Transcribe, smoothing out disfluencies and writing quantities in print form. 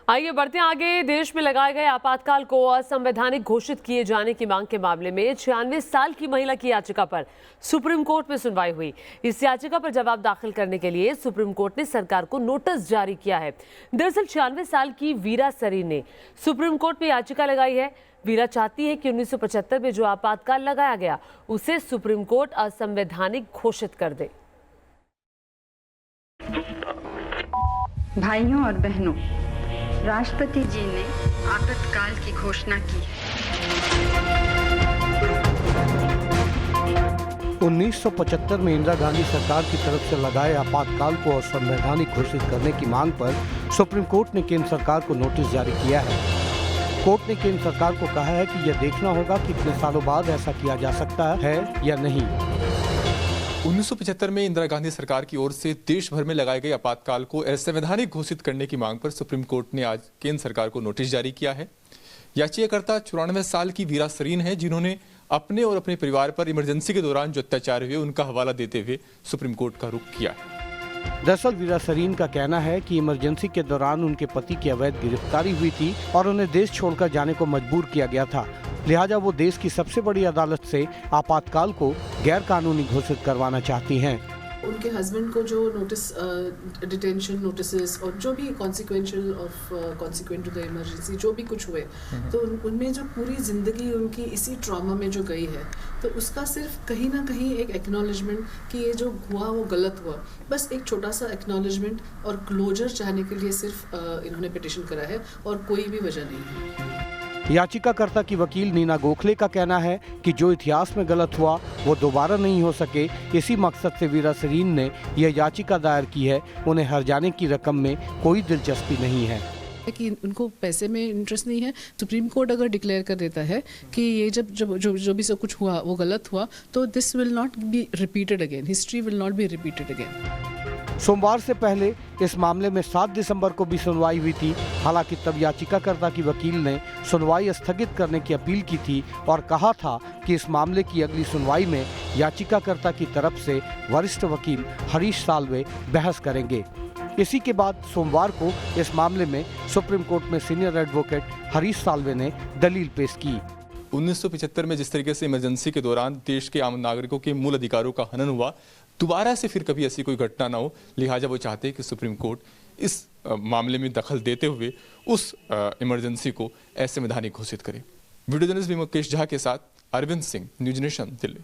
आइए बढ़ते हैं आगे। देश में लगाए गए आपातकाल को असंवैधानिक घोषित किए जाने की मांग के मामले में 96 साल की महिला की याचिका पर सुप्रीम कोर्ट में सुनवाई हुई। इस याचिका पर जवाब दाखिल करने के लिए सुप्रीम कोर्ट ने सरकार को नोटिस जारी किया है। दरअसल 96 साल की वीरा सरीन ने सुप्रीम कोर्ट में याचिका लगाई है। वीरा चाहती है कि 1975 में जो आपातकाल लगाया गया उसे सुप्रीम कोर्ट असंवैधानिक घोषित कर दे। भाइयों और बहनों, राष्ट्रपति जी ने आपातकाल की घोषणा की है। 1975 में इंदिरा गांधी सरकार की तरफ से लगाए आपातकाल को असंवैधानिक घोषित करने की मांग पर सुप्रीम कोर्ट ने केंद्र सरकार को नोटिस जारी किया है। कोर्ट ने केंद्र सरकार को कहा है कि यह देखना होगा कि कितने सालों बाद ऐसा किया जा सकता है या नहीं। 1975 में इंदिरा गांधी सरकार की ओर से देश भर में लगाए गए आपातकाल को असंवैधानिक घोषित करने की मांग पर सुप्रीम कोर्ट ने आज केंद्र सरकार को नोटिस जारी किया है। याचिकाकर्ता 94 साल की वीरा सरीन है, जिन्होंने अपने और अपने परिवार पर इमरजेंसी के दौरान जो अत्याचार हुए उनका हवाला देते हुए सुप्रीम कोर्ट का रुख किया है। दरअसल वीरा सरीन का कहना है कि इमरजेंसी के दौरान उनके पति की अवैध गिरफ्तारी हुई थी और उन्हें देश छोड़कर जाने को मजबूर किया गया था। लिहाजा वो देश की सबसे बड़ी अदालत से आपातकाल को गैर कानूनी घोषित करवाना चाहती हैं। उनके हस्बैंड को जो नोटिस डिटेंशन नोटिसेस और जो भी consequential of consequent to the emergency जो भी कुछ हुए, तो उनमें जो पूरी ज़िंदगी उनकी इसी ट्रॉमा में जो गई है, तो उसका सिर्फ कहीं ना कहीं एक एक्नॉलेजमेंट कि ये जो हुआ वो गलत हुआ, बस एक छोटा सा एक्नॉलेजमेंट और क्लोजर चाहने के लिए सिर्फ इन्होंने पिटिशन करा है और कोई भी वजह नहीं है। याचिकाकर्ता की वकील नीना गोखले का कहना है कि जो इतिहास में गलत हुआ वो दोबारा नहीं हो सके। इसी मकसद से वीरा सरीन ने यह याचिका दायर की है। उन्हें हर जाने की रकम में कोई दिलचस्पी नहीं है कि उनको पैसे में इंटरेस्ट नहीं है। सुप्रीम कोर्ट अगर डिक्लेयर कर देता है कि ये जो भी सब कुछ हुआ वो गलत हुआ, तो this will not be repeated again, history will not be repeated again. सोमवार से पहले इस मामले में 7 दिसंबर को भी सुनवाई हुई थी। हालांकि तब याचिकाकर्ता की वकील ने सुनवाई स्थगित करने की अपील की थी और कहा था कि इस मामले की अगली सुनवाई में याचिकाकर्ता की तरफ से वरिष्ठ वकील हरीश साल्वे बहस करेंगे। इसी के बाद सोमवार को इस मामले में सुप्रीम कोर्ट में सीनियर एडवोकेट हरीश साल्वे ने दलील पेश की। 1975 में जिस तरीके से इमरजेंसी के दौरान देश के आम नागरिकों के मूल अधिकारों का हनन हुआ, दोबारा से फिर कभी ऐसी कोई घटना ना हो। लिहाजा वो चाहते हैं कि सुप्रीम कोर्ट इस मामले में दखल देते हुए उस इमरजेंसी को असंवैधानिक घोषित करे। वीडियो जर्नलिस्ट मुकेश झा के साथ अरविंद सिंह, न्यूज नेशन, दिल्ली।